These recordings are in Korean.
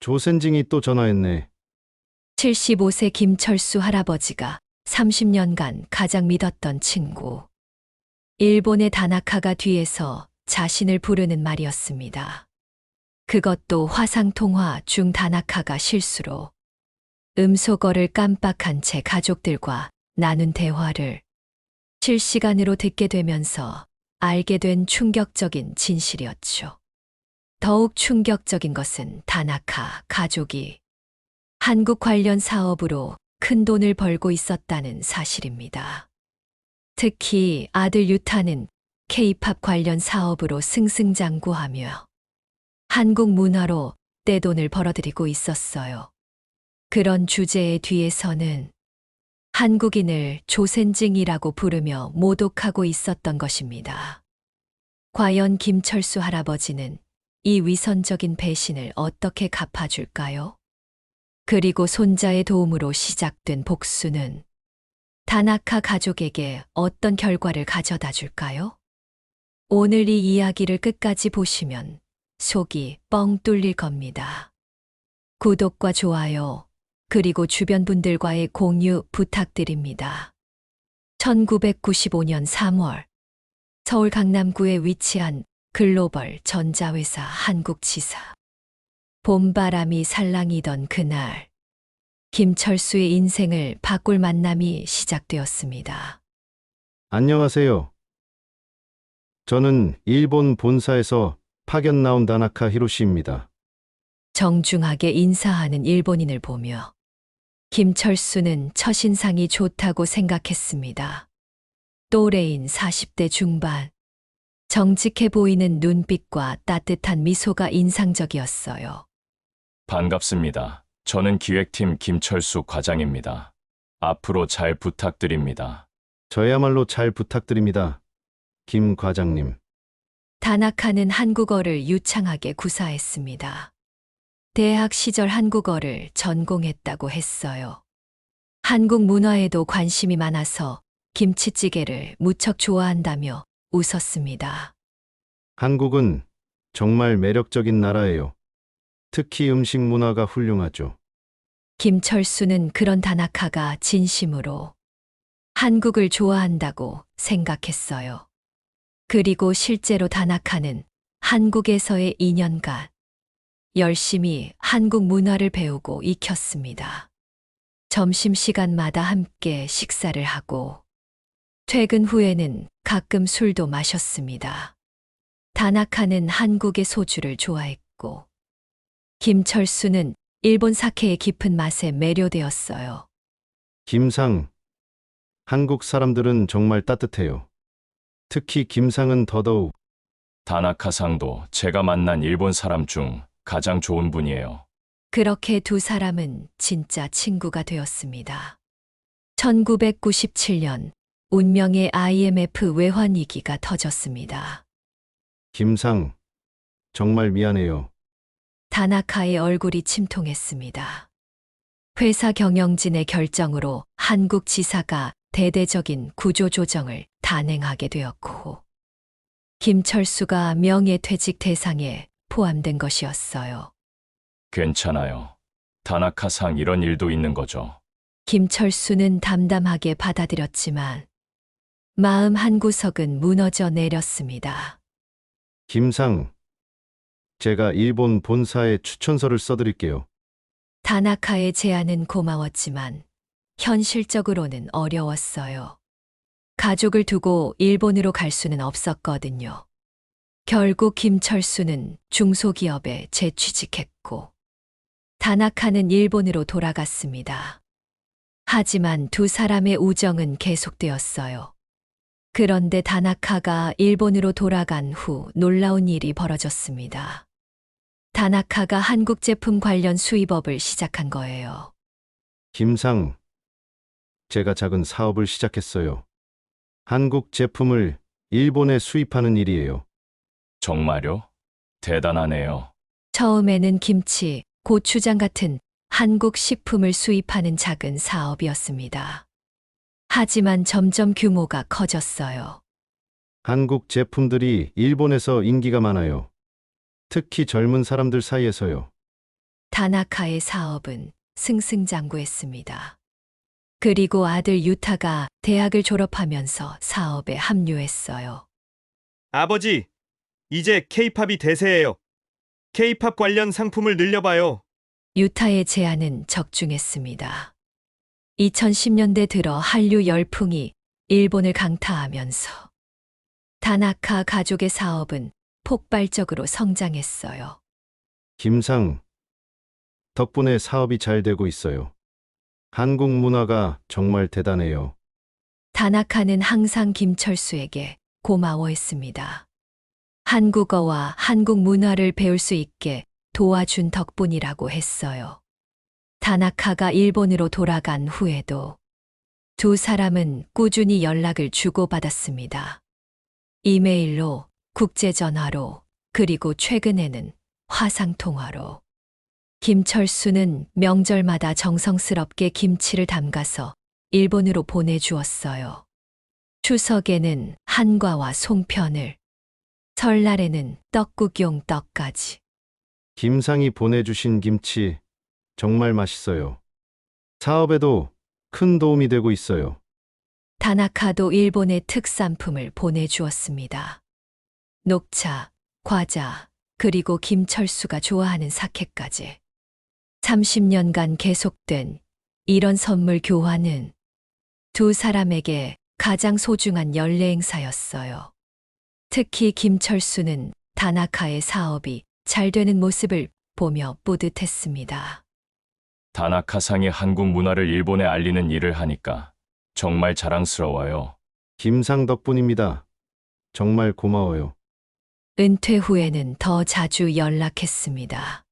조센징이 또 전화했네. 75세 김철수 할아버지가 30년간 가장 믿었던 친구. 일본의 다나카가 뒤에서 자신을 부르는 말이었습니다. 그것도 화상통화 중 다나카가 실수로 음소거를 깜빡한 채 가족들과 나눈 대화를 실시간으로 듣게 되면서 알게 된 충격적인 진실이었죠. 더욱 충격적인 것은 다나카 가족이 한국 관련 사업으로 큰 돈을 벌고 있었다는 사실입니다. 특히 아들 유타는 K-팝 관련 사업으로 승승장구하며 한국 문화로 떼돈을 벌어들이고 있었어요. 그런 주제의 뒤에서는 한국인을 조센징이라고 부르며 모독하고 있었던 것입니다. 과연 김철수 할아버지는 이 위선적인 배신을 어떻게 갚아줄까요? 그리고 손자의 도움으로 시작된 복수는 다나카 가족에게 어떤 결과를 가져다 줄까요? 오늘 이 이야기를 끝까지 보시면 속이 뻥 뚫릴 겁니다. 구독과 좋아요, 그리고 주변 분들과의 공유 부탁드립니다. 1995년 3월 서울 강남구에 위치한 글로벌 전자회사 한국지사. 봄바람이 살랑이던 그날, 김철수의 인생을 바꿀 만남이 시작되었습니다. 안녕하세요. 저는 일본 본사에서 파견 나온 다나카 히로시입니다. 정중하게 인사하는 일본인을 보며 김철수는 첫인상이 좋다고 생각했습니다. 또래인 40대 중반, 정직해 보이는 눈빛과 따뜻한 미소가 인상적이었어요. 반갑습니다. 저는 기획팀 김철수 과장입니다. 앞으로 잘 부탁드립니다. 저야말로 잘 부탁드립니다. 김 과장님. 다나카는 한국어를 유창하게 구사했습니다. 대학 시절 한국어를 전공했다고 했어요. 한국 문화에도 관심이 많아서 김치찌개를 무척 좋아한다며 웃었습니다. 한국은 정말 매력적인 나라예요. 특히 음식 문화가 훌륭하죠. 김철수는 그런 다나카가 진심으로 한국을 좋아한다고 생각했어요. 그리고 실제로 다나카는 한국에서의 2년간 열심히 한국 문화를 배우고 익혔습니다. 점심시간마다 함께 식사를 하고 퇴근 후에는 가끔 술도 마셨습니다. 다나카는 한국의 소주를 좋아했고 김철수는 일본 사케의 깊은 맛에 매료되었어요. 김상. 한국 사람들은 정말 따뜻해요. 특히 김상은 더더욱. 다나카상도 제가 만난 일본 사람 중 가장 좋은 분이에요. 그렇게 두 사람은 진짜 친구가 되었습니다. 1997년 운명의 IMF 외환위기가 터졌습니다. 김상. 정말 미안해요. 다나카의 얼굴이 침통했습니다. 회사 경영진의 결정으로 한국 지사가 대대적인 구조조정을 단행하게 되었고 김철수가 명예퇴직 대상에 포함된 것이었어요. 괜찮아요. 다나카상 이런 일도 있는 거죠. 김철수는 담담하게 받아들였지만 마음 한구석은 무너져 내렸습니다. 김상. 제가 일본 본사에 추천서를 써드릴게요. 다나카의 제안은 고마웠지만 현실적으로는 어려웠어요. 가족을 두고 일본으로 갈 수는 없었거든요. 결국 김철수는 중소기업에 재취직했고 다나카는 일본으로 돌아갔습니다. 하지만 두 사람의 우정은 계속되었어요. 그런데 다나카가 일본으로 돌아간 후 놀라운 일이 벌어졌습니다. 다나카가 한국 제품 관련 수입업을 시작한 거예요. 김상. 제가 작은 사업을 시작했어요. 한국 제품을 일본에 수입하는 일이에요. 정말요? 대단하네요. 처음에는 김치, 고추장 같은 한국 식품을 수입하는 작은 사업이었습니다. 하지만 점점 규모가 커졌어요. 한국 제품들이 일본에서 인기가 많아요. 특히 젊은 사람들 사이에서요. 다나카의 사업은 승승장구했습니다. 그리고 아들 유타가 대학을 졸업하면서 사업에 합류했어요. 아버지, 이제 K-팝이 대세예요. K-팝 관련 상품을 늘려봐요. 유타의 제안은 적중했습니다. 2010년대 들어 한류 열풍이 일본을 강타하면서 다나카 가족의 사업은 폭발적으로 성장했어요. 김상, 덕분에 사업이 잘 되고 있어요. 한국 문화가 정말 대단해요. 다나카는 항상 김철수에게 고마워했습니다. 한국어와 한국 문화를 배울 수 있게 도와준 덕분이라고 했어요. 다나카가 일본으로 돌아간 후에도 두 사람은 꾸준히 연락을 주고받았습니다. 이메일로, 국제전화로, 그리고 최근에는 화상통화로. 김철수는 명절마다 정성스럽게 김치를 담가서 일본으로 보내주었어요. 추석에는 한과와 송편을, 설날에는 떡국용 떡까지. 김상이 보내주신 김치 정말 맛있어요. 사업에도 큰 도움이 되고 있어요. 다나카도 일본의 특산품을 보내주었습니다. 녹차, 과자, 그리고 김철수가 좋아하는 사케까지. 30년간 계속된 이런 선물 교환은 두 사람에게 가장 소중한 연례 행사였어요. 특히 김철수는 다나카의 사업이 잘 되는 모습을 보며 뿌듯했습니다. 다나카상이 한국 문화를 일본에 알리는 일을 하니까 정말 자랑스러워요. 김상 덕분입니다. 정말 고마워요. 은퇴 후에는 더 자주 연락했습니다.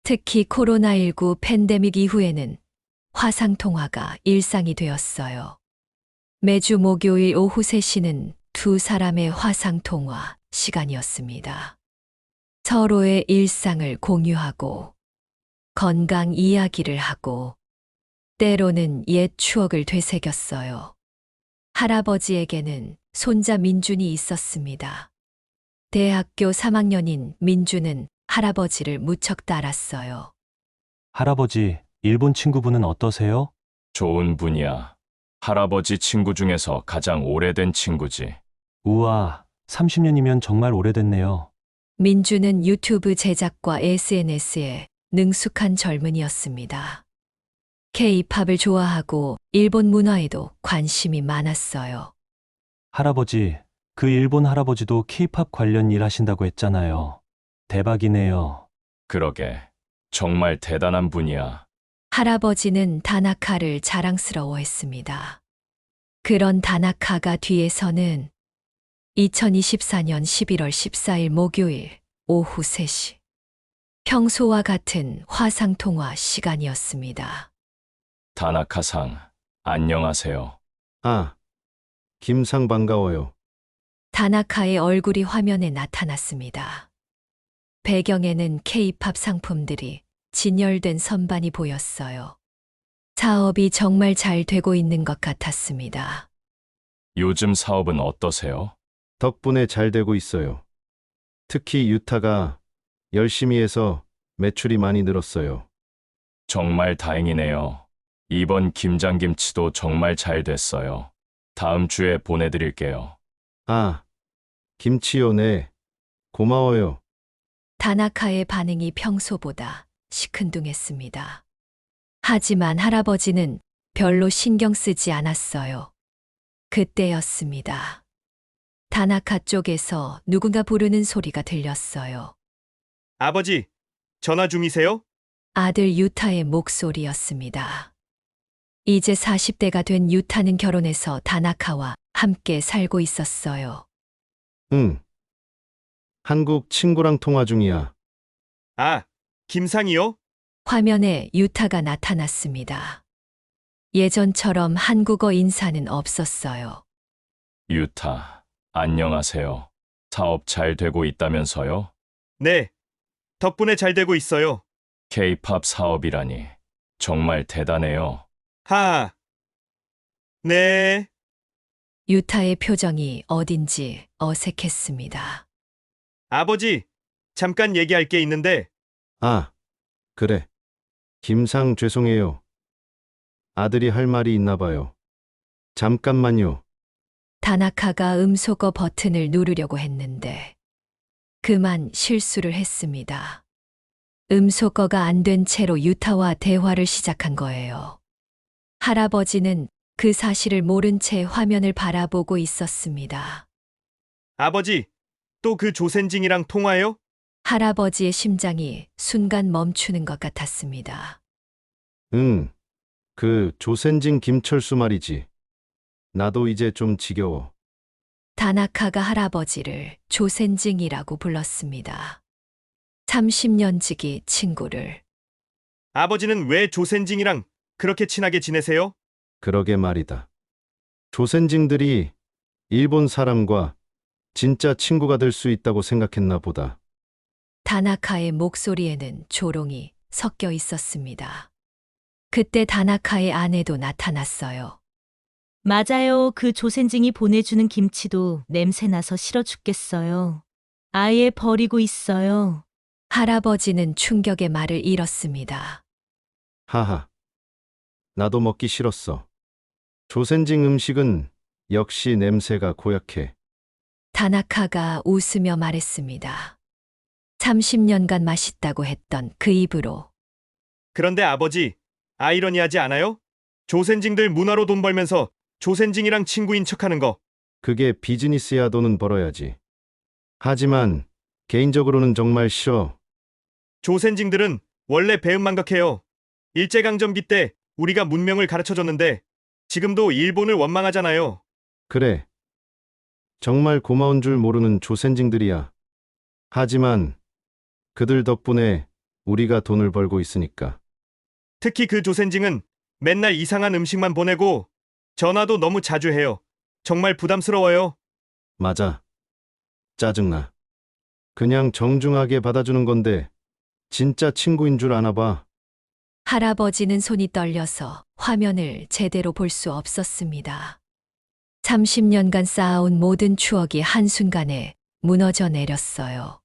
특히 코로나19 팬데믹 이후에는 화상통화가 일상이 되었어요. 매주 목요일 오후 3시는 두 사람의 화상통화 시간이었습니다. 서로의 일상을 공유하고 건강 이야기를 하고 때로는 옛 추억을 되새겼어요. 할아버지에게는 손자 민준이 있었습니다. 대학교 3학년인 민준은 할아버지를 무척 따랐어요. 할아버지, 일본 친구분은 어떠세요? 좋은 분이야. 할아버지 친구 중에서 가장 오래된 친구지. 우와, 30년이면 정말 오래됐네요. 민준은 유튜브 제작과 SNS에 능숙한 젊은이였습니다. K-팝을 좋아하고 일본 문화에도 관심이 많았어요. 할아버지, 그 일본 할아버지도 K-팝 관련 일 하신다고 했잖아요. 대박이네요. 그러게. 정말 대단한 분이야. 할아버지는 다나카를 자랑스러워했습니다. 그런 다나카가 뒤에서는 2024년 11월 14일 목요일 오후 3시. 평소와 같은 화상통화 시간이었습니다. 다나카상, 안녕하세요. 아, 김상 반가워요. 다나카의 얼굴이 화면에 나타났습니다. 배경에는 K-팝 상품들이 진열된 선반이 보였어요. 사업이 정말 잘 되고 있는 것 같았습니다. 요즘 사업은 어떠세요? 덕분에 잘 되고 있어요. 특히 유타가 열심히 해서 매출이 많이 늘었어요. 정말 다행이네요. 이번 김장김치도 정말 잘 됐어요. 다음 주에 보내드릴게요. 아, 김치요, 네. 고마워요. 다나카의 반응이 평소보다 시큰둥했습니다. 하지만 할아버지는 별로 신경 쓰지 않았어요. 그때였습니다. 다나카 쪽에서 누군가 부르는 소리가 들렸어요. 아버지, 전화 중이세요? 아들 유타의 목소리였습니다. 이제 40대가 된 유타는 결혼해서 다나카와 함께 살고 있었어요. 응. 한국 친구랑 통화 중이야. 아, 김상이요? 화면에 유타가 나타났습니다. 예전처럼 한국어 인사는 없었어요. 유타, 안녕하세요. 사업 잘 되고 있다면서요? 네, 덕분에 잘 되고 있어요. K-팝 사업이라니. 정말 대단해요. 하. 네. 유타의 표정이 어딘지 어색했습니다. 아버지, 잠깐 얘기할 게 있는데, 아, 그래. 김상 죄송해요. 아들이 할 말이 있나 봐요. 잠깐만요. 다나카가 음소거 버튼을 누르려고 했는데 그만 실수를 했습니다. 음소거가 안 된 채로 유타와 대화를 시작한 거예요. 할아버지는 그 사실을 모른 채 화면을 바라보고 있었습니다. 아버지, 또 그 조센징이랑 통화요? 할아버지의 심장이 순간 멈추는 것 같았습니다. 응. 그 조센진 김철수 말이지. 나도 이제 좀 지겨워. 다나카가 할아버지를 조센징이라고 불렀습니다. 30년 지기 친구를. 아버지는 왜 조센징이랑 그렇게 친하게 지내세요? 그러게 말이다. 조센징들이 일본 사람과 진짜 친구가 될 수 있다고 생각했나 보다. 다나카의 목소리에는 조롱이 섞여 있었습니다. 그때 다나카의 아내도 나타났어요. 맞아요. 그 조센징이 보내주는 김치도 냄새나서 싫어 죽겠어요. 아예 버리고 있어요. 할아버지는 충격의 말을 잃었습니다. 하하. 나도 먹기 싫었어. 조센징 음식은 역시 냄새가 고약해. 다나카가 웃으며 말했습니다. 30년간 맛있다고 했던 그 입으로. 그런데 아버지, 아이러니하지 않아요? 조센징들 문화로 돈 벌면서 조센징이랑 친구인 척하는 거. 그게 비즈니스야. 돈은 벌어야지. 하지만 개인적으로는 정말 싫어. 조센징들은 원래 배은망각해요. 일제강점기 때 우리가 문명을 가르쳐줬는데 지금도 일본을 원망하잖아요. 그래. 정말 고마운 줄 모르는 조센징들이야. 하지만 그들 덕분에 우리가 돈을 벌고 있으니까. 특히 그 조센징은 맨날 이상한 음식만 보내고 전화도 너무 자주 해요. 정말 부담스러워요. 맞아. 짜증나. 그냥 정중하게 받아주는 건데 진짜 친구인 줄 아나 봐. 할아버지는 손이 떨려서 화면을 제대로 볼 수 없었습니다. 30년간 쌓아온 모든 추억이 한순간에 무너져 내렸어요.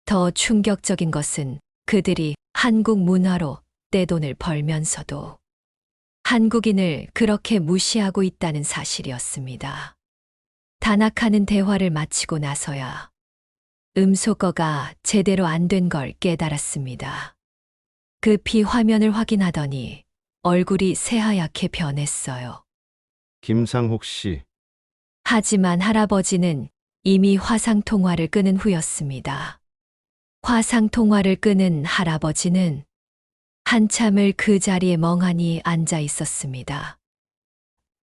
더 충격적인 것은 그들이 한국 문화로 떼돈을 벌면서도 한국인을 그렇게 무시하고 있다는 사실이었습니다. 다나카는 대화를 마치고 나서야 음소거가 제대로 안 된 걸 깨달았습니다. 급히 화면을 확인하더니 얼굴이 새하얗게 변했어요. 김상옥 씨. 하지만 할아버지는 이미 화상통화를 끄는 후였습니다. 화상통화를 끄는 할아버지는 한참을 그 자리에 멍하니 앉아 있었습니다.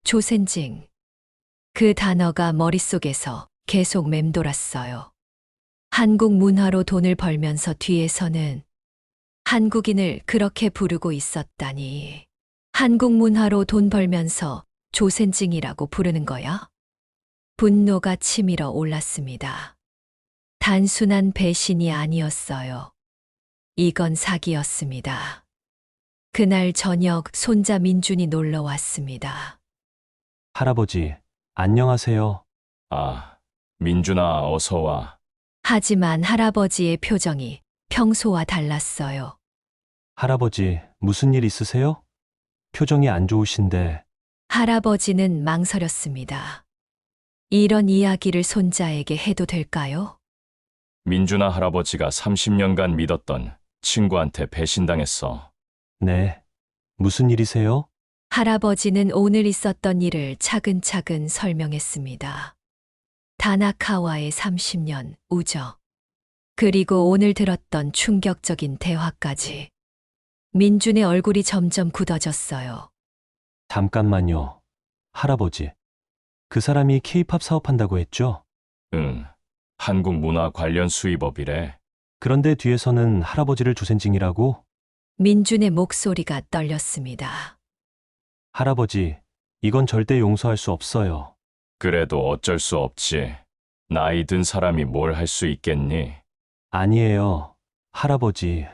조센징. 그 단어가 머릿속에서 계속 맴돌았어요. 한국 문화로 돈을 벌면서 뒤에서는 한국인을 그렇게 부르고 있었다니. 한국 문화로 돈 벌면서 조센징이라고 부르는 거야? 분노가 치밀어 올랐습니다. 단순한 배신이 아니었어요. 이건 사기였습니다. 그날 저녁 손자 민준이 놀러 왔습니다. 할아버지, 안녕하세요. 아, 민준아, 어서 와. 하지만 할아버지의 표정이 평소와 달랐어요. 할아버지, 무슨 일 있으세요? 표정이 안 좋으신데. 할아버지는 망설였습니다. 이런 이야기를 손자에게 해도 될까요? 민준아 할아버지가 30년간 믿었던 친구한테 배신당했어. 네. 무슨 일이세요? 할아버지는 오늘 있었던 일을 차근차근 설명했습니다. 다나카와의 30년 우정, 그리고 오늘 들었던 충격적인 대화까지. 민준의 얼굴이 점점 굳어졌어요. 잠깐만요. 할아버지. 그 사람이 K-팝 사업한다고 했죠? 응, 한국 문화 관련 수입업이래. 그런데 뒤에서는 할아버지를 조센징이라고? 민준의 목소리가 떨렸습니다. 할아버지, 이건 절대 용서할 수 없어요. 그래도 어쩔 수 없지. 나이 든 사람이 뭘 할 수 있겠니? 아니에요. 할아버지.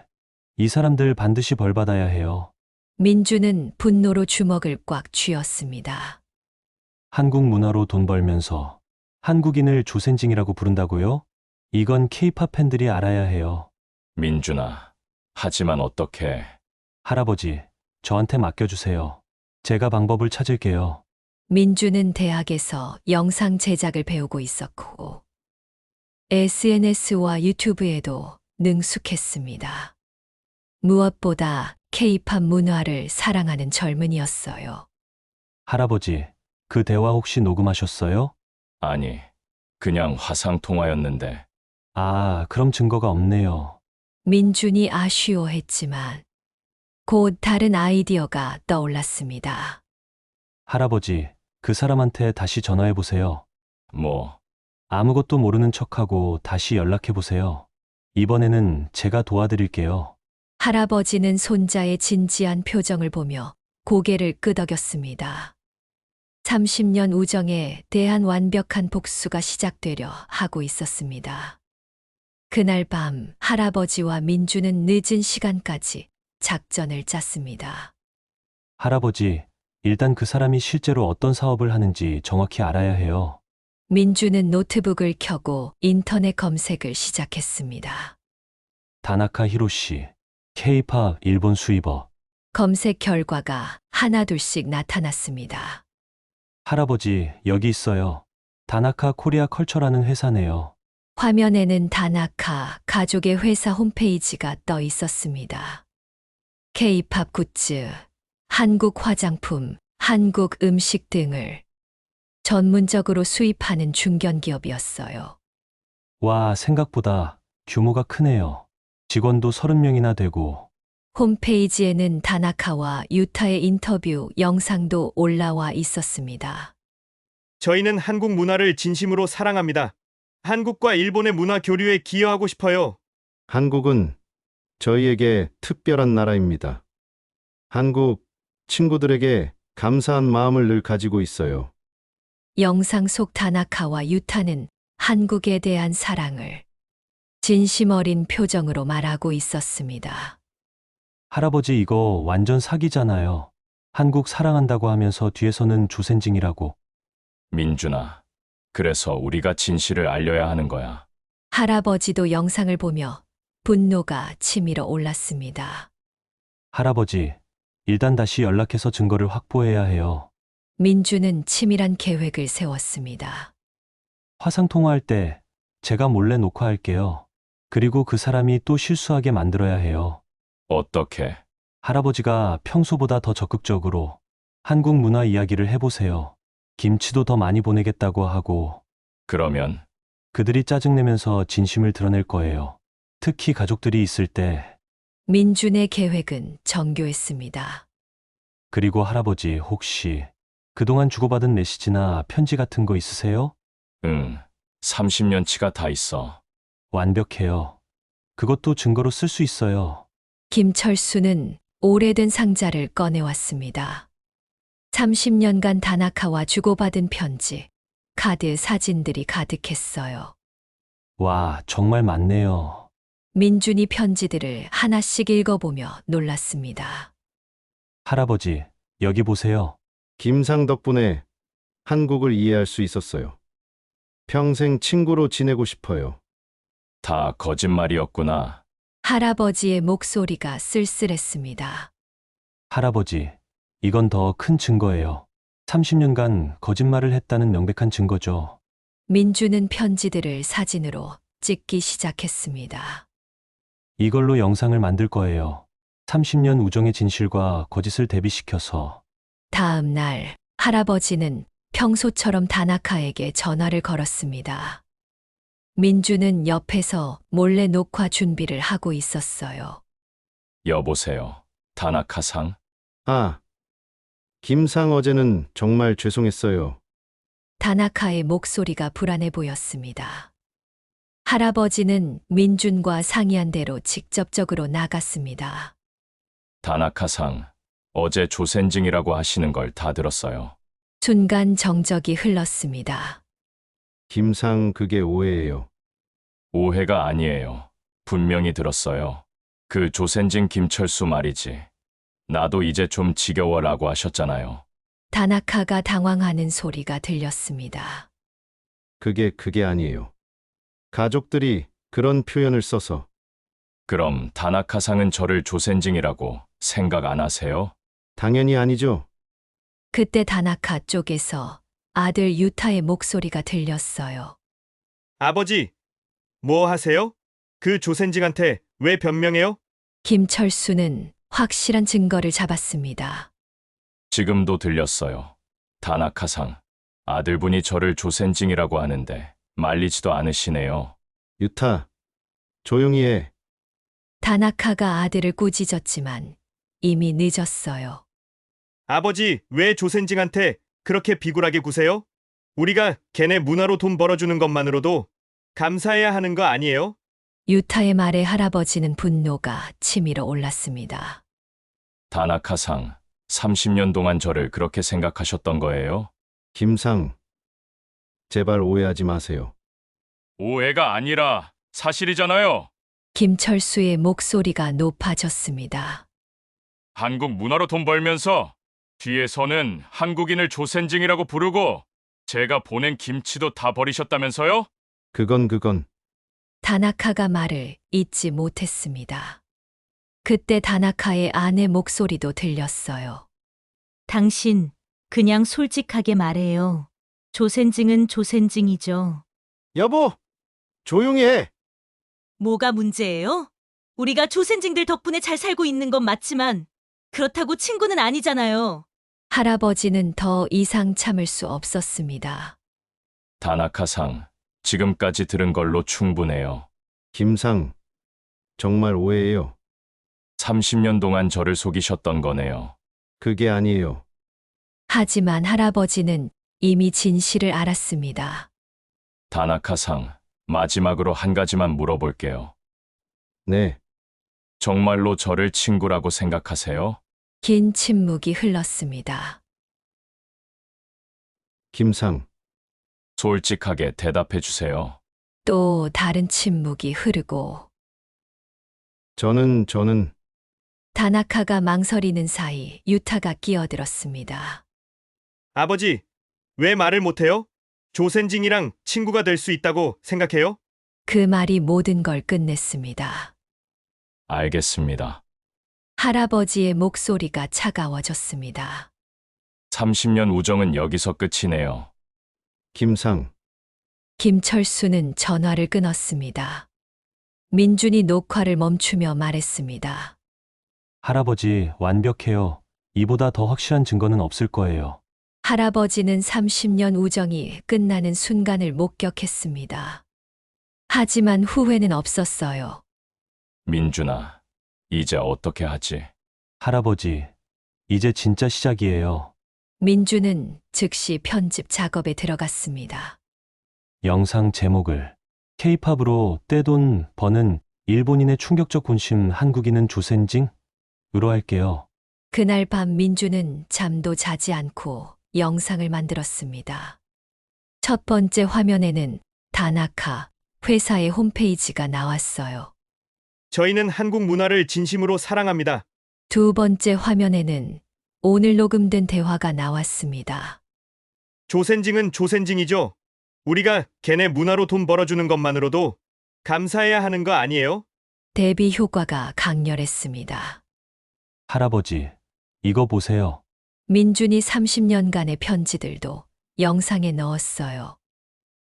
이 사람들 반드시 벌 받아야 해요. 민준은 분노로 주먹을 꽉 쥐었습니다. 한국 문화로 돈 벌면서 한국인을 조센징이라고 부른다고요? 이건 K-팝 팬들이 알아야 해요. 민준아, 하지만 어떻게, 할아버지, 저한테 맡겨주세요. 제가 방법을 찾을게요. 민주는 대학에서 영상 제작을 배우고 있었고, SNS와 유튜브에도 능숙했습니다. 무엇보다 K-팝 문화를 사랑하는 젊은이였어요. 할아버지, 그 대화 혹시 녹음하셨어요? 아니, 그냥 화상통화였는데, 아, 그럼 증거가 없네요. 민준이 아쉬워했지만 곧 다른 아이디어가 떠올랐습니다. 할아버지, 그 사람한테 다시 전화해 보세요. 뭐, 아무것도 모르는 척하고 다시 연락해 보세요. 이번에는 제가 도와드릴게요. 할아버지는 손자의 진지한 표정을 보며 고개를 끄덕였습니다. 30년 우정에 대한 완벽한 복수가 시작되려 하고 있었습니다. 그날 밤 할아버지와 민주는 늦은 시간까지 작전을 짰습니다. 할아버지, 일단 그 사람이 실제로 어떤 사업을 하는지 정확히 알아야 해요. 민주는 노트북을 켜고 인터넷 검색을 시작했습니다. 다나카 히로시, K-팝 일본 수입어. 검색 결과가 하나둘씩 나타났습니다. 할아버지, 여기 있어요. 다나카 코리아 컬처라는 회사네요. 화면에는 다나카 가족의 회사 홈페이지가 떠 있었습니다. K-팝 굿즈, 한국 화장품, 한국 음식 등을 전문적으로 수입하는 중견기업이었어요. 와, 생각보다 규모가 크네요. 직원도 30명이나 되고. 홈페이지에는 다나카와 유타의 인터뷰 영상도 올라와 있었습니다. 저희는 한국 문화를 진심으로 사랑합니다. 한국과 일본의 문화 교류에 기여하고 싶어요. 한국은 저희에게 특별한 나라입니다. 한국 친구들에게 감사한 마음을 늘 가지고 있어요. 영상 속 다나카와 유타는 한국에 대한 사랑을 진심 어린 표정으로 말하고 있었습니다. 할아버지, 이거 완전 사기잖아요. 한국 사랑한다고 하면서 뒤에서는 조센징이라고. 민준아, 그래서 우리가 진실을 알려야 하는 거야. 할아버지도 영상을 보며 분노가 치밀어 올랐습니다. 할아버지, 일단 다시 연락해서 증거를 확보해야 해요. 민주는 치밀한 계획을 세웠습니다. 화상통화할 때 제가 몰래 녹화할게요. 그리고 그 사람이 또 실수하게 만들어야 해요. 어떻게, 할아버지가 평소보다 더 적극적으로 한국 문화 이야기를 해보세요. 김치도 더 많이 보내겠다고 하고. 그러면, 그들이 짜증내면서 진심을 드러낼 거예요. 특히 가족들이 있을 때. 민준의 계획은 정교했습니다. 그리고 할아버지, 혹시 그동안 주고받은 메시지나 편지 같은 거 있으세요? 응, 30년치가 다 있어. 완벽해요. 그것도 증거로 쓸 수 있어요. 김철수는 오래된 상자를 꺼내왔습니다. 30년간 다나카와 주고받은 편지, 카드, 사진들이 가득했어요. 와, 정말 많네요. 민준이 편지들을 하나씩 읽어보며 놀랐습니다. 할아버지, 여기 보세요. 김상 덕분에 한국을 이해할 수 있었어요. 평생 친구로 지내고 싶어요. 다 거짓말이었구나. 할아버지의 목소리가 쓸쓸했습니다. 할아버지, 이건 더 큰 증거예요. 30년간 거짓말을 했다는 명백한 증거죠. 민주는 편지들을 사진으로 찍기 시작했습니다. 이걸로 영상을 만들 거예요. 30년 우정의 진실과 거짓을 대비시켜서. 다음 날 할아버지는 평소처럼 다나카에게 전화를 걸었습니다. 민주는 옆에서 몰래 녹화 준비를 하고 있었어요. 여보세요. 다나카상? 아, 김상 어제는 정말 죄송했어요. 다나카의 목소리가 불안해 보였습니다. 할아버지는 민준과 상의한 대로 직접적으로 나갔습니다. 다나카상, 어제 조센징이라고 하시는 걸 다 들었어요. 순간 정적이 흘렀습니다. 김상 그게 오해예요. 오해가 아니에요. 분명히 들었어요. 그 조센징 김철수 말이지. 나도 이제 좀 지겨워라고 하셨잖아요. 다나카가 당황하는 소리가 들렸습니다. 그게 아니에요. 가족들이 그런 표현을 써서 그럼 다나카상은 저를 조센징이라고 생각 안 하세요? 당연히 아니죠. 그때 다나카 쪽에서 아들 유타의 목소리가 들렸어요. 아버지, 뭐 하세요? 그 조센징한테 왜 변명해요? 김철수는 확실한 증거를 잡았습니다. 지금도 들렸어요. 다나카상, 아들분이 저를 조센징이라고 하는데 말리지도 않으시네요. 유타, 조용히 해. 다나카가 아들을 꾸짖었지만 이미 늦었어요. 아버지, 왜 조센징한테 그렇게 비굴하게 구세요? 우리가 걔네 문화로 돈 벌어주는 것만으로도 감사해야 하는 거 아니에요? 유타의 말에 할아버지는 분노가 치밀어 올랐습니다. 다나카상, 30년 동안 저를 그렇게 생각하셨던 거예요? 김상, 제발 오해하지 마세요. 오해가 아니라 사실이잖아요. 김철수의 목소리가 높아졌습니다. 한국 문화로 돈 벌면서 뒤에서는 한국인을 조센징이라고 부르고 제가 보낸 김치도 다 버리셨다면서요? 그건 다나카가 말을 잇지 못했습니다. 그때 다나카의 아내 목소리도 들렸어요. 당신, 그냥 솔직하게 말해요. 조센징은 조센징이죠. 여보, 조용히 해. 뭐가 문제예요? 우리가 조센징들 덕분에 잘 살고 있는 건 맞지만 그렇다고 친구는 아니잖아요. 할아버지는 더 이상 참을 수 없었습니다. 다나카상, 지금까지 들은 걸로 충분해요. 김상, 정말 오해해요. 30년 동안 저를 속이셨던 거네요. 그게 아니에요. 하지만 할아버지는 이미 진실을 알았습니다. 다나카상, 마지막으로 한 가지만 물어볼게요. 네, 정말로 저를 친구라고 생각하세요? 긴 침묵이 흘렀습니다. 김상, 솔직하게 대답해 주세요. 또 다른 침묵이 흐르고 저는 다나카가 망설이는 사이 유타가 끼어들었습니다. 아버지, 왜 말을 못해요? 조센징이랑 친구가 될 수 있다고 생각해요? 그 말이 모든 걸 끝냈습니다. 알겠습니다. 할아버지의 목소리가 차가워졌습니다. 30년 우정은 여기서 끝이네요. 김상, 김철수는 전화를 끊었습니다. 민준이 녹화를 멈추며 말했습니다. 할아버지, 완벽해요. 이보다 더 확실한 증거는 없을 거예요. 할아버지는 30년 우정이 끝나는 순간을 목격했습니다. 하지만 후회는 없었어요. 민준아, 이제 어떻게 하지? 할아버지, 이제 진짜 시작이에요. 민준은 즉시 편집 작업에 들어갔습니다. 영상 제목을 K-팝으로 떼돈 버는 일본인의 충격적 군심 한국인은 조센징? 으로 할게요. 그날 밤 민준은 잠도 자지 않고 영상을 만들었습니다. 첫 번째 화면에는 다나카 회사의 홈페이지가 나왔어요. 저희는 한국 문화를 진심으로 사랑합니다. 두 번째 화면에는 오늘 녹음된 대화가 나왔습니다. 조센징은 조센징이죠. 우리가 걔네 문화로 돈 벌어주는 것만으로도 감사해야 하는 거 아니에요? 대비 효과가 강렬했습니다. 할아버지, 이거 보세요. 민준이 30년간의 편지들도 영상에 넣었어요.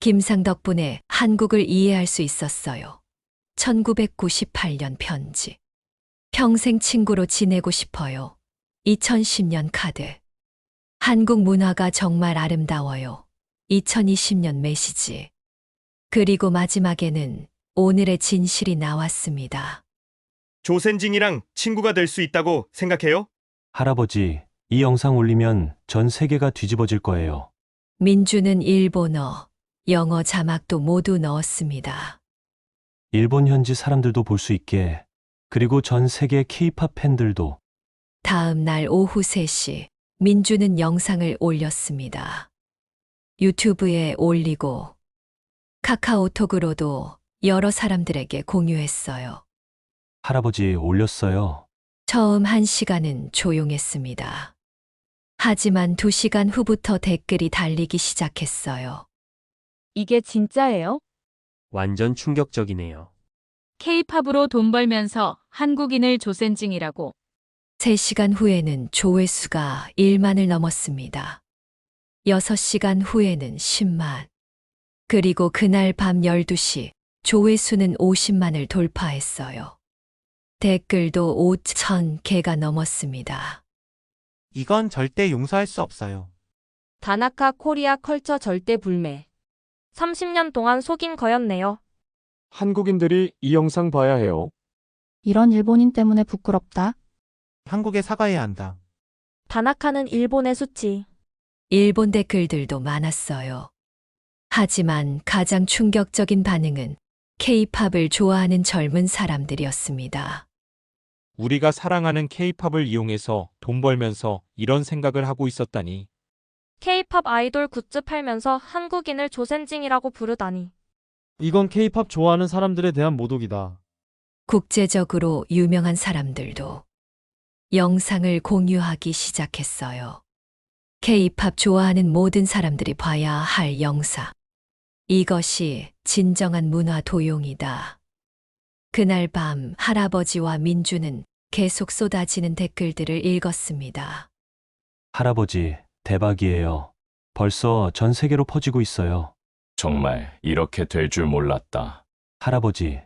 김상 덕분에 한국을 이해할 수 있었어요. 1998년 편지. 평생 친구로 지내고 싶어요. 2010년 카드. 한국 문화가 정말 아름다워요. 2020년 메시지. 그리고 마지막에는 오늘의 진실이 나왔습니다. 조센징이랑 친구가 될 수 있다고 생각해요? 할아버지, 이 영상 올리면 전 세계가 뒤집어질 거예요. 민주는 일본어, 영어 자막도 모두 넣었습니다. 일본 현지 사람들도 볼 수 있게, 그리고 전 세계 K-팝 팬들도. 다음 날 오후 3시, 민주는 영상을 올렸습니다. 유튜브에 올리고 카카오톡으로도 여러 사람들에게 공유했어요. 할아버지 올렸어요. 처음 1시간은 조용했습니다. 하지만 2시간 후부터 댓글이 달리기 시작했어요. 이게 진짜예요? 완전 충격적이네요. K-팝으로 돈 벌면서 한국인을 조센징이라고. 3시간 후에는 조회수가 1만을 넘었습니다. 6시간 후에는 10만. 그리고 그날 밤 12시 조회수는 50만을 돌파했어요. 댓글도 5천 개가 넘었습니다. 이건 절대 용서할 수 없어요. 다나카 코리아 컬처 절대 불매. 30년 동안 속인 거였네요. 한국인들이 이 영상 봐야 해요. 이런 일본인 때문에 부끄럽다. 한국에 사과해야 한다. 다나카는 일본의 수치. 일본 댓글들도 많았어요. 하지만 가장 충격적인 반응은 K-팝을 좋아하는 젊은 사람들이었습니다. 우리가 사랑하는 K-팝을 이용해서 돈 벌면서 이런 생각을 하고 있었다니. K-팝 아이돌 굿즈 팔면서 한국인을 조센징이라고 부르다니. 이건 K-팝 좋아하는 사람들에 대한 모독이다. 국제적으로 유명한 사람들도 영상을 공유하기 시작했어요. K-팝 좋아하는 모든 사람들이 봐야 할 영상. 이것이 진정한 문화 도용이다. 그날 밤 할아버지와 민주는 계속 쏟아지는 댓글들을 읽었습니다. 할아버지, 대박이에요. 벌써 전 세계로 퍼지고 있어요. 정말 이렇게 될 줄 몰랐다. 할아버지,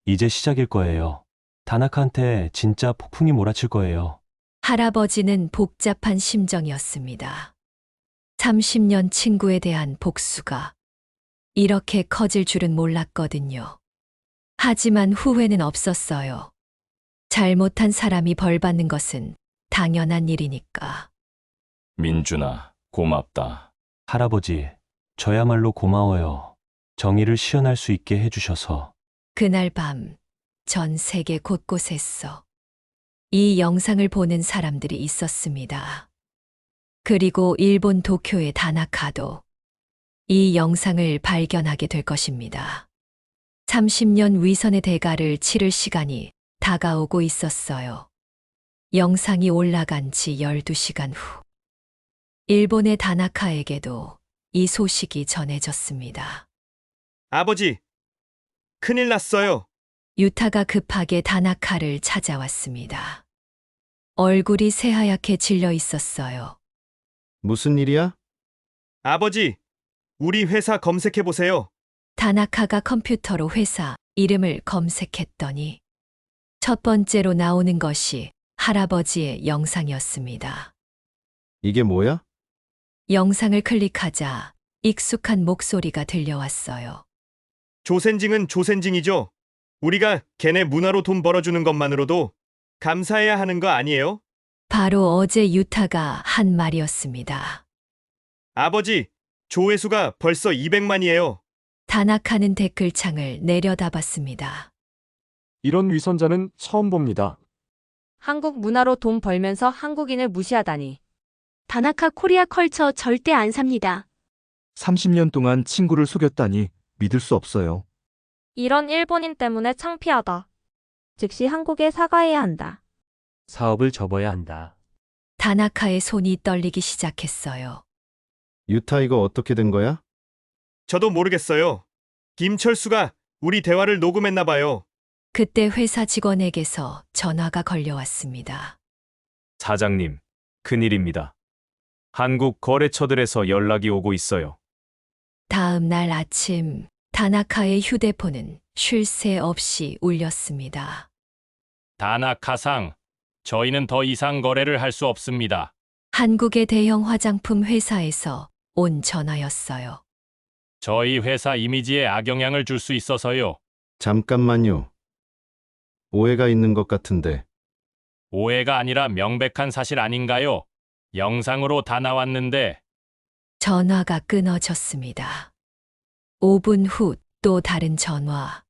이제 시작일 거예요. 다나카한테 진짜 폭풍이 몰아칠 거예요. 할아버지는 복잡한 심정이었습니다. 30년 친구에 대한 복수가 이렇게 커질 줄은 몰랐거든요. 하지만 후회는 없었어요. 잘못한 사람이 벌받는 것은 당연한 일이니까. 민준아, 고맙다. 할아버지, 저야말로 고마워요. 정의를 시현할 수 있게 해주셔서. 그날 밤 전 세계 곳곳에서 이 영상을 보는 사람들이 있었습니다. 그리고 일본 도쿄의 다나카도 이 영상을 발견하게 될 것입니다. 30년 위선의 대가를 치를 시간이 다가오고 있었어요. 영상이 올라간 지 12시간 후, 일본의 다나카에게도 이 소식이 전해졌습니다. 아버지, 큰일 났어요. 유타가 급하게 다나카를 찾아왔습니다. 얼굴이 새하얗게 질려 있었어요. 무슨 일이야? 아버지, 우리 회사 검색해보세요. 다나카가 컴퓨터로 회사 이름을 검색했더니 첫 번째로 나오는 것이 할아버지의 영상이었습니다. 이게 뭐야? 영상을 클릭하자 익숙한 목소리가 들려왔어요. 조센징은 조센징이죠. 우리가 걔네 문화로 돈 벌어주는 것만으로도 감사해야 하는 거 아니에요? 바로 어제 유타가 한 말이었습니다. 아버지, 조회수가 벌써 200만이에요. 다나카는 댓글창을 내려다봤습니다. 이런 위선자는 처음 봅니다. 한국 문화로 돈 벌면서 한국인을 무시하다니. 다나카 코리아 컬처 절대 안 삽니다. 30년 동안 친구를 속였다니 믿을 수 없어요. 이런 일본인 때문에 창피하다. 즉시 한국에 사과해야 한다. 사업을 접어야 한다. 다나카의 손이 떨리기 시작했어요. 유타 이거 어떻게 된 거야? 저도 모르겠어요. 김철수가 우리 대화를 녹음했나 봐요. 그때 회사 직원에게서 전화가 걸려왔습니다. 사장님, 큰일입니다. 한국 거래처들에서 연락이 오고 있어요. 다음 날 아침 다나카의 휴대폰은 쉴 새 없이 울렸습니다. 다나카상, 저희는 더 이상 거래를 할 수 없습니다. 한국의 대형 화장품 회사에서 온 전화였어요. 저희 회사 이미지에 악영향을 줄 수 있어서요. 잠깐만요. 오해가 있는 것 같은데. 오해가 아니라 명백한 사실 아닌가요? 영상으로 다 나왔는데. 전화가 끊어졌습니다. 5분 후 또 다른 전화.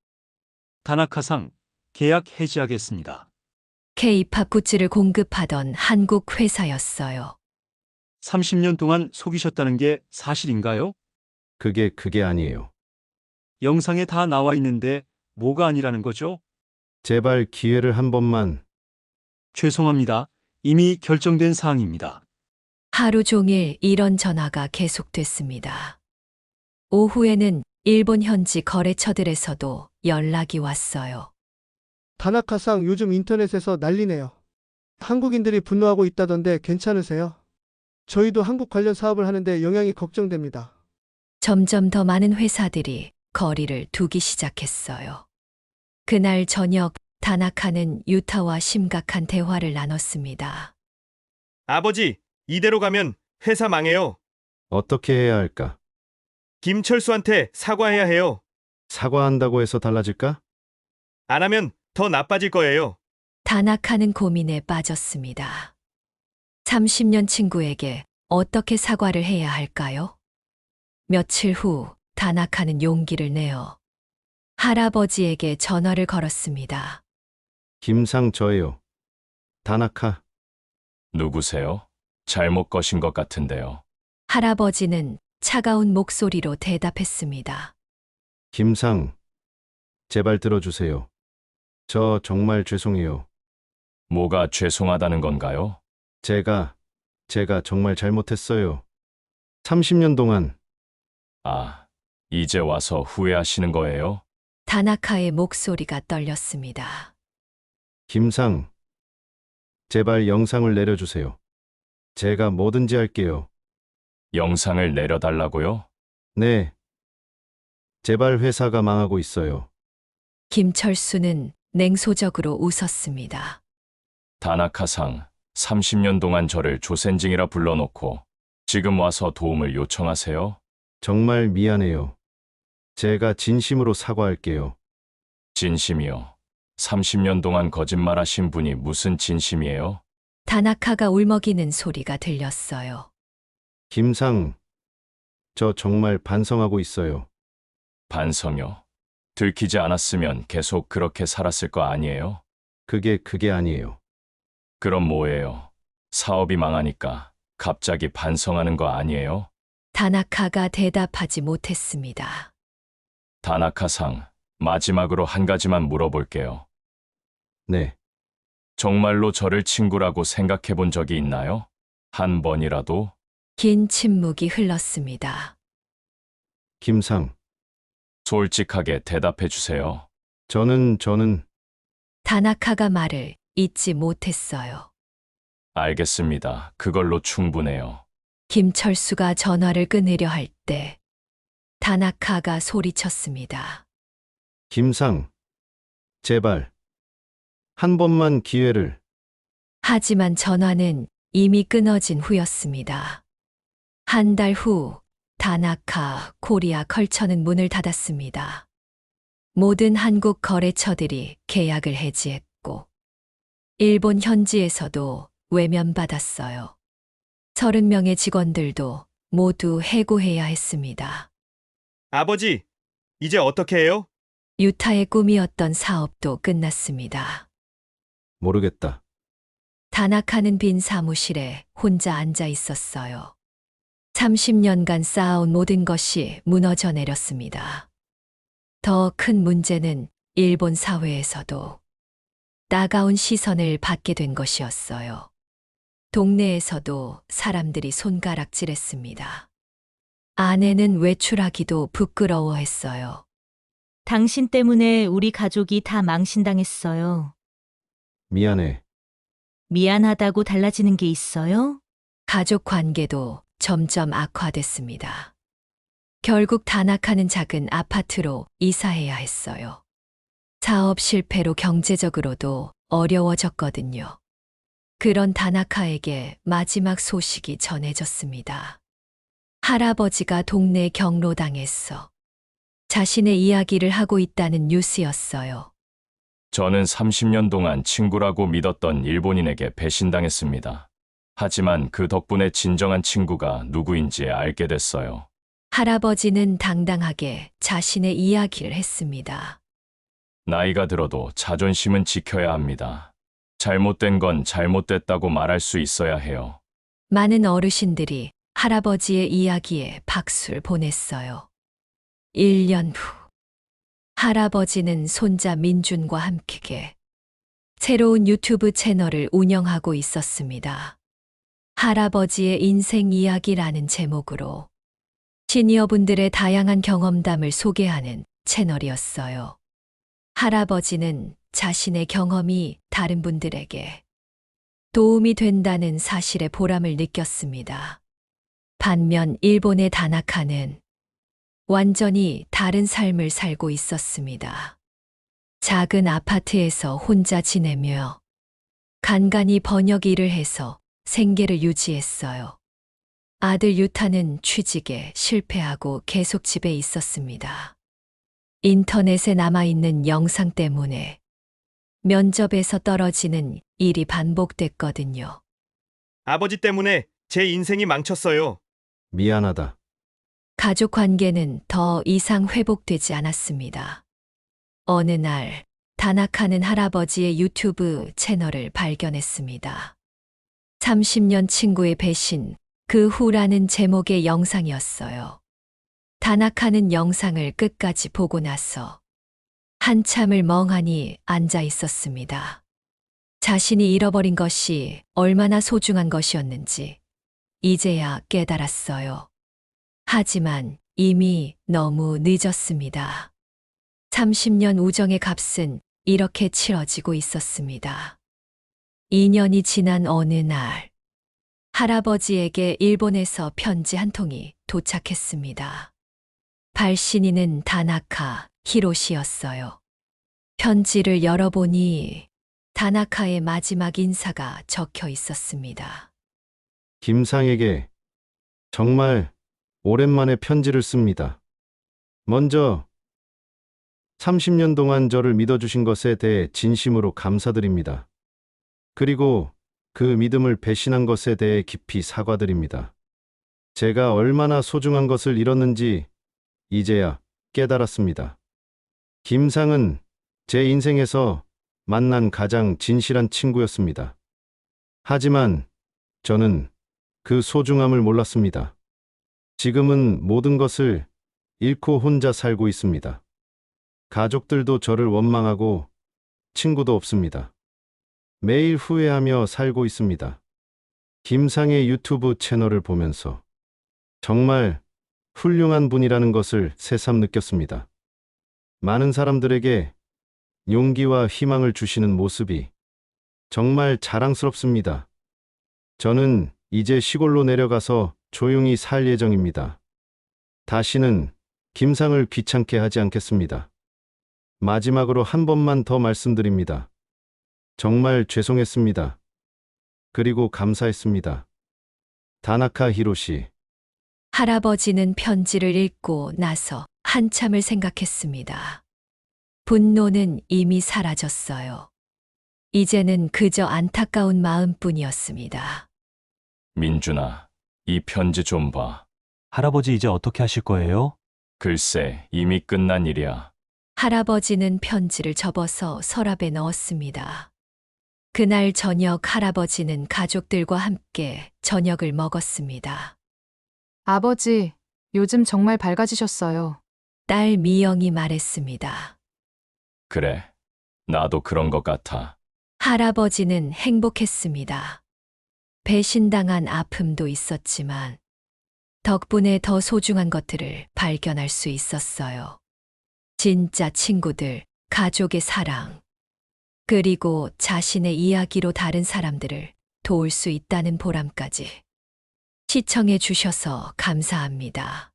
다나카상 계약 해지하겠습니다. K-팝 굿즈를 공급하던 한국 회사였어요. 30년 동안 속이셨다는 게 사실인가요? 그게 아니에요. 영상에 다 나와 있는데 뭐가 아니라는 거죠? 제발 기회를 한 번만. 죄송합니다. 이미 결정된 사항입니다. 하루 종일 이런 전화가 계속됐습니다. 오후에는 일본 현지 거래처들에서도 연락이 왔어요. 다나카상 요즘 인터넷에서 난리네요. 한국인들이 분노하고 있다던데 괜찮으세요? 저희도 한국 관련 사업을 하는데 영향이 걱정됩니다. 점점 더 많은 회사들이 거리를 두기 시작했어요. 그날 저녁 다나카는 유타와 심각한 대화를 나눴습니다. 아버지, 이대로 가면 회사 망해요. 어떻게 해야 할까? 김철수한테 사과해야 해요. 사과한다고 해서 달라질까? 안 하면 더 나빠질 거예요. 다나카는 고민에 빠졌습니다. 30년 친구에게 어떻게 사과를 해야 할까요? 며칠 후 다나카는 용기를 내어 할아버지에게 전화를 걸었습니다. 김상 저예요. 다나카. 누구세요? 잘못 거신 것 같은데요. 할아버지는 차가운 목소리로 대답했습니다. 김상. 제발 들어주세요. 저 정말 죄송해요. 뭐가 죄송하다는 건가요? 제가 정말 잘못했어요. 30년 동안 아, 이제 와서 후회하시는 거예요? 다나카의 목소리가 떨렸습니다. 김상. 제발 영상을 내려주세요. 제가 뭐든지 할게요. 영상을 내려달라고요? 네. 제발 회사가 망하고 있어요. 김철수는 냉소적으로 웃었습니다. 다나카상, 30년 동안 저를 조센징이라 불러놓고 지금 와서 도움을 요청하세요? 정말 미안해요. 제가 진심으로 사과할게요. 진심이요. 30년 동안 거짓말하신 분이 무슨 진심이에요? 다나카가 울먹이는 소리가 들렸어요. 김상. 저 정말 반성하고 있어요. 반성요. 들키지 않았으면 계속 그렇게 살았을 거 아니에요? 그게 아니에요. 그럼 뭐예요? 사업이 망하니까 갑자기 반성하는 거 아니에요? 다나카가 대답하지 못했습니다. 다나카상, 마지막으로 한 가지만 물어볼게요. 네. 정말로 저를 친구라고 생각해 본 적이 있나요? 한 번이라도? 긴 침묵이 흘렀습니다. 김상. 솔직하게 대답해 주세요. 저는 다나카가 말을 잇지 못했어요. 알겠습니다. 그걸로 충분해요. 김철수가 전화를 끊으려 할 때 다나카가 소리쳤습니다. 김상. 제발. 한 번만 기회를. 하지만 전화는 이미 끊어진 후였습니다. 한 달 후 다나카 코리아 컬처는 문을 닫았습니다. 모든 한국 거래처들이 계약을 해지했고 일본 현지에서도 외면받았어요. 30명의 직원들도 모두 해고해야 했습니다. 아버지, 이제 어떻게 해요? 유타의 꿈이었던 사업도 끝났습니다. 모르겠다. 다나카는 빈 사무실에 혼자 앉아 있었어요. 30년간 쌓아온 모든 것이 무너져 내렸습니다. 더 큰 문제는 일본 사회에서도 따가운 시선을 받게 된 것이었어요. 동네에서도 사람들이 손가락질했습니다. 아내는 외출하기도 부끄러워했어요. 당신 때문에 우리 가족이 다 망신당했어요. 미안해. 미안하다고 달라지는 게 있어요? 가족 관계도 점점 악화됐습니다. 결국 다나카는 작은 아파트로 이사해야 했어요. 사업 실패로 경제적으로도 어려워졌거든요. 그런 다나카에게 마지막 소식이 전해졌습니다. 할아버지가 동네 경로당에서 자신의 이야기를 하고 있다는 뉴스였어요. 저는 30년 동안 친구라고 믿었던 일본인에게 배신당했습니다. 하지만 그 덕분에 진정한 친구가 누구인지 알게 됐어요. 할아버지는 당당하게 자신의 이야기를 했습니다. 나이가 들어도 자존심은 지켜야 합니다. 잘못된 건 잘못됐다고 말할 수 있어야 해요. 많은 어르신들이 할아버지의 이야기에 박수를 보냈어요. 1년 후, 할아버지는 손자 민준과 함께 새로운 유튜브 채널을 운영하고 있었습니다. 할아버지의 인생 이야기라는 제목으로 시니어분들의 다양한 경험담을 소개하는 채널이었어요. 할아버지는 자신의 경험이 다른 분들에게 도움이 된다는 사실의 보람을 느꼈습니다. 반면 일본의 다나카는 완전히 다른 삶을 살고 있었습니다. 작은 아파트에서 혼자 지내며 간간히 번역 일을 해서 생계를 유지했어요. 아들 유타는 취직에 실패하고 계속 집에 있었습니다. 인터넷에 남아있는 영상 때문에 면접에서 떨어지는 일이 반복됐거든요. 아버지 때문에 제 인생이 망쳤어요. 미안하다. 가족 관계는 더 이상 회복되지 않았습니다. 어느 날, 다나카는 할아버지의 유튜브 채널을 발견했습니다. 30년 친구의 배신, 그 후라는 제목의 영상이었어요. 다나카는 영상을 끝까지 보고 나서 한참을 멍하니 앉아 있었습니다. 자신이 잃어버린 것이 얼마나 소중한 것이었는지 이제야 깨달았어요. 하지만 이미 너무 늦었습니다. 30년 우정의 값은 이렇게 치러지고 있었습니다. 2년이 지난 어느 날, 할아버지에게 일본에서 편지 한 통이 도착했습니다. 발신인은 다나카 히로시였어요. 편지를 열어보니 다나카의 마지막 인사가 적혀 있었습니다. 김상에게 정말 오랜만에 편지를 씁니다. 먼저 30년 동안 저를 믿어주신 것에 대해 진심으로 감사드립니다. 그리고 그 믿음을 배신한 것에 대해 깊이 사과드립니다. 제가 얼마나 소중한 것을 잃었는지 이제야 깨달았습니다. 김상은 제 인생에서 만난 가장 진실한 친구였습니다. 하지만 저는 그 소중함을 몰랐습니다. 지금은 모든 것을 잃고 혼자 살고 있습니다. 가족들도 저를 원망하고 친구도 없습니다. 매일 후회하며 살고 있습니다. 김상의 유튜브 채널을 보면서 정말 훌륭한 분이라는 것을 새삼 느꼈습니다. 많은 사람들에게 용기와 희망을 주시는 모습이 정말 자랑스럽습니다. 저는 이제 시골로 내려가서 조용히 살 예정입니다. 다시는 김상을 귀찮게 하지 않겠습니다. 마지막으로 한 번만 더 말씀드립니다. 정말 죄송했습니다. 그리고 감사했습니다. 다나카 히로시. 할아버지는 편지를 읽고 나서 한참을 생각했습니다. 분노는 이미 사라졌어요. 이제는 그저 안타까운 마음뿐이었습니다. 민준아, 이 편지 좀 봐. 할아버지 이제 어떻게 하실 거예요? 글쎄, 이미 끝난 일이야. 할아버지는 편지를 접어서 서랍에 넣었습니다. 그날 저녁 할아버지는 가족들과 함께 저녁을 먹었습니다. 아버지, 요즘 정말 밝아지셨어요. 딸 미영이 말했습니다. 그래, 나도 그런 것 같아. 할아버지는 행복했습니다. 배신당한 아픔도 있었지만 덕분에 더 소중한 것들을 발견할 수 있었어요. 진짜 친구들, 가족의 사랑, 그리고 자신의 이야기로 다른 사람들을 도울 수 있다는 보람까지. 시청해 주셔서 감사합니다.